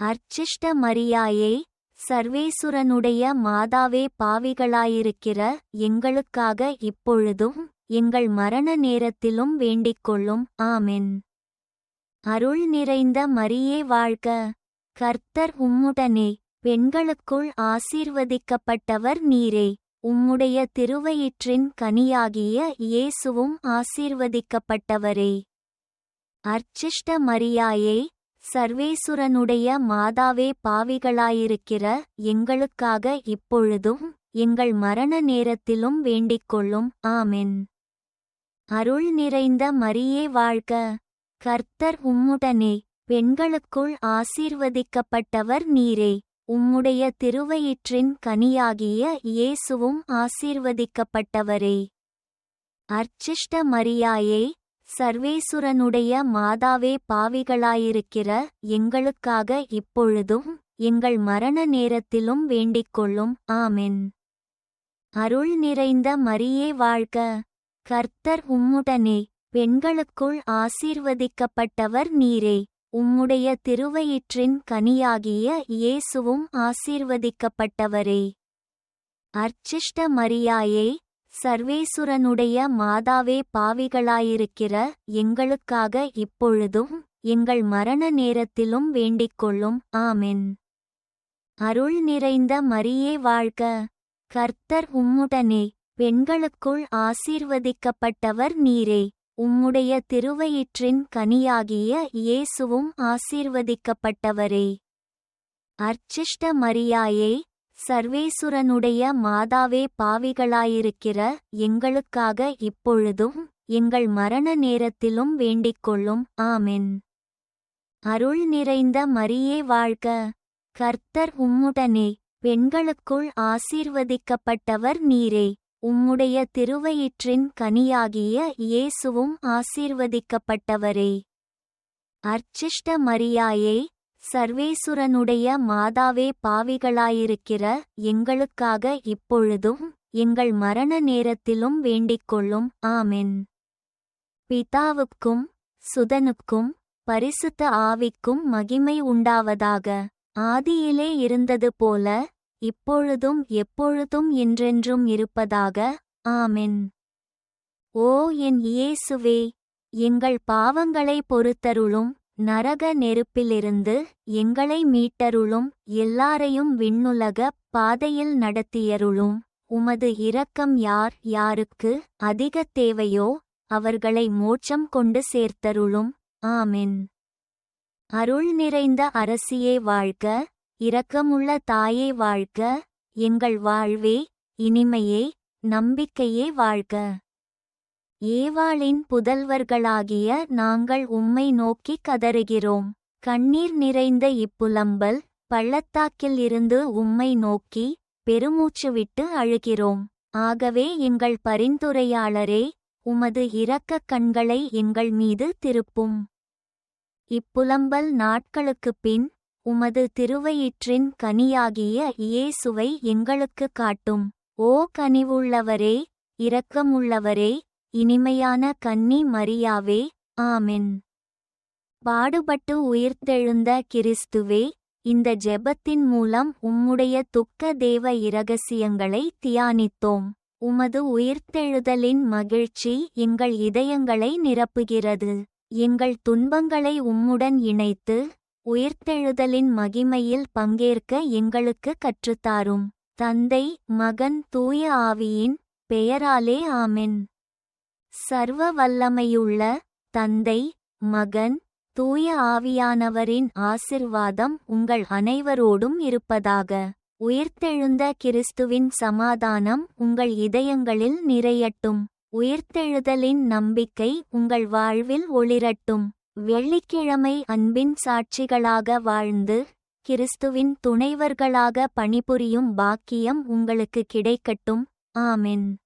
அர்ச்சிஷ்ட மரியாயே, சர்வேசுரனுடைய மாதாவே, பாவிகளாயிருக்கிற எங்களுக்காக இப்பொழுதும் எங்கள் மரண நேரத்திலும் வேண்டிக்கொள்ளும். ஆமென். அருள் நிறைந்த மரியே வாழ்க, கர்த்தர் உம்முடனே, பெண்களுக்குள் ஆசீர்வதிக்கப்பட்டவர் நீரே. உம்முடைய திருவயிற்றின் கனியாகிய இயேசுவும் ஆசீர்வதிக்கப்பட்டவரே. அர்ச்சிஷ்ட மரியாயே, சர்வேசுரனுடைய மாதாவே, பாவிகளாயிருக்கிற எங்களுக்காக இப்பொழுதும் எங்கள் மரண நேரத்திலும் வேண்டிக்கொள்ளும். ஆமென். அருள் நிறைந்த மரியே வாழ்க, கர்த்தர் உம்முடனே, பெண்களுக்குள் ஆசீர்வதிக்கப்பட்டவர் நீரே. உம்முடைய திருவயிற்றின் கனியாகிய இயேசுவும் ஆசீர்வதிக்கப்பட்டவரே. அர்ச்சிஷ்ட மரியாயே, சர்வேசுரனுடைய மாதாவே, பாவிகளாயிருக்கிற எங்களுக்காக இப்பொழுதும் எங்கள் மரண நேரத்திலும் வேண்டிக்கொள்ளும். ஆமென். அருள் நிறைந்த மரியே வாழ்க, கர்த்தர் உம்முடனே, பெண்களுக்குள் ஆசீர்வதிக்கப்பட்டவர் நீரே. உம்முடைய திருவயிற்றின் கனியாகிய இயேசுவும் ஆசீர்வதிக்கப்பட்டவரே. அர்ச்சிஷ்ட மரியாயே, சர்வேசுரனுடைய மாதாவே, பாவிகளாயிருக்கிற எங்களுக்காக இப்பொழுதும் எங்கள் மரண நேரத்திலும் வேண்டிக்கொள்ளும். ஆமென். அருள் நிறைந்த மரியே வாழ்க, கர்த்தர் உம்முடனே, பெண்களுக்குள் ஆசீர்வதிக்கப்பட்டவர் நீரே. உம்முடைய திருவயிற்றின் கனியாகிய இயேசுவும் ஆசீர்வதிக்கப்பட்டவரே. அர்ச்சிஷ்ட மரியாயே, சர்வேசுரனுடைய மாதாவே, பாவிகளாயிருக்கிற எங்களுக்காக இப்பொழுதும் எங்கள் மரண நேரத்திலும் வேண்டிக்கொள்ளும். ஆமென். அருள் நிறைந்த மரியே வாழ்க, கர்த்தர் உம்முடனே, பெண்களுக்குள் ஆசீர்வதிக்கப்பட்டவர் நீரே. உம்முடைய திருவயிற்றின் கனியாகிய இயேசுவும் ஆசீர்வதிக்கப்பட்டவரே. அர்ச்சிஷ்ட மரியாயே, சர்வேசுரனுடைய மாதாவே, பாவிகளாயிருக்கிற எங்களுக்காக இப்பொழுதும் எங்கள் மரண நேரத்திலும் வேண்டிக்கொள்ளும். ஆமென். பிதாவுக்கும் சுதனுக்கும் பரிசுத்த ஆவிக்கும் மகிமை உண்டாவதாக. ஆதியிலே இருந்தது போல இப்பொழுதும் எப்பொழுதும் என்றென்றும் இருப்பதாக. ஆமென். ஓ என் இயேசுவே, எங்கள் பாவங்களை பொறுத்தருளும். நரக நெருப்பிலிருந்து எங்களை மீட்டருளும். எல்லாரையும் விண்ணுலக பாதையில் நடத்தியருளும். உமது இரக்கம் யார் யாருக்கு அதிக தேவையோ அவர்களை மோட்சம் கொண்டு சேர்த்தருளும். ஆமென். அருள் நிறைந்த அரசியே வாழ்க, இரக்கமுள்ள தாயே வாழ்க. எங்கள் வாழ்வே, இனிமையே, நம்பிக்கையே வாழ்க. ஏவாளின் புதல்வர்களாகிய நாங்கள் உம்மை நோக்கி கதறுகிறோம். கண்ணீர் நிறைந்த இப்புலம்பல் பள்ளத்தாக்கில் இருந்து உம்மை நோக்கி பெருமூச்சு விட்டு அழுகிறோம். ஆகவே எங்கள் பரிந்துரையாளரே, உமது இரக்கக் கண்களை எங்கள் மீது திருப்பும். இப்புலம்பல் நாட்களுக்குப் பின் உமது திருவயிற்றின் கனியாகிய இயேசுவை எங்களுக்கு காட்டும். ஓ கனிவுள்ளவரே, இரக்கமுள்ளவரே, இனிமையான கன்னி மரியாவே. ஆமென். பாடுபட்டு உயிர்த்தெழுந்த கிறிஸ்துவே, இந்த ஜெபத்தின் மூலம் உம்முடைய துக்க தேவ இரகசியங்களை தியானித்தோம். உமது உயிர்த்தெழுதலின் மகிழ்ச்சி எங்கள் இதயங்களை நிரப்புகிறது. எங்கள் துன்பங்களை உம்முடன் இணைத்து உயிர்த்தெழுதலின் மகிமையில் பங்கேற்க எங்களுக்கு கற்றுத்தாரும். தந்தை, மகன், தூய ஆவியின் பெயராலே ஆமென். சர்வ வல்லமையுள்ள தந்தை, மகன், தூய ஆவியானவரின் ஆசிர்வாதம் உங்கள் அனைவரோடும் இருப்பதாக. உயிர்த்தெழுந்த கிறிஸ்துவின் சமாதானம் உங்கள் இதயங்களில் நிறையட்டும். உயிர்த்தெழுதலின் நம்பிக்கை உங்கள் வாழ்வில் ஒளிரட்டும். வெள்ளிக்கிழமை அன்பின் சாட்சிகளாக வாழ்ந்து கிறிஸ்துவின் துணைவர்களாக பணிபுரியும் பாக்கியம் உங்களுக்கு கிடைக்கட்டும். ஆமென்.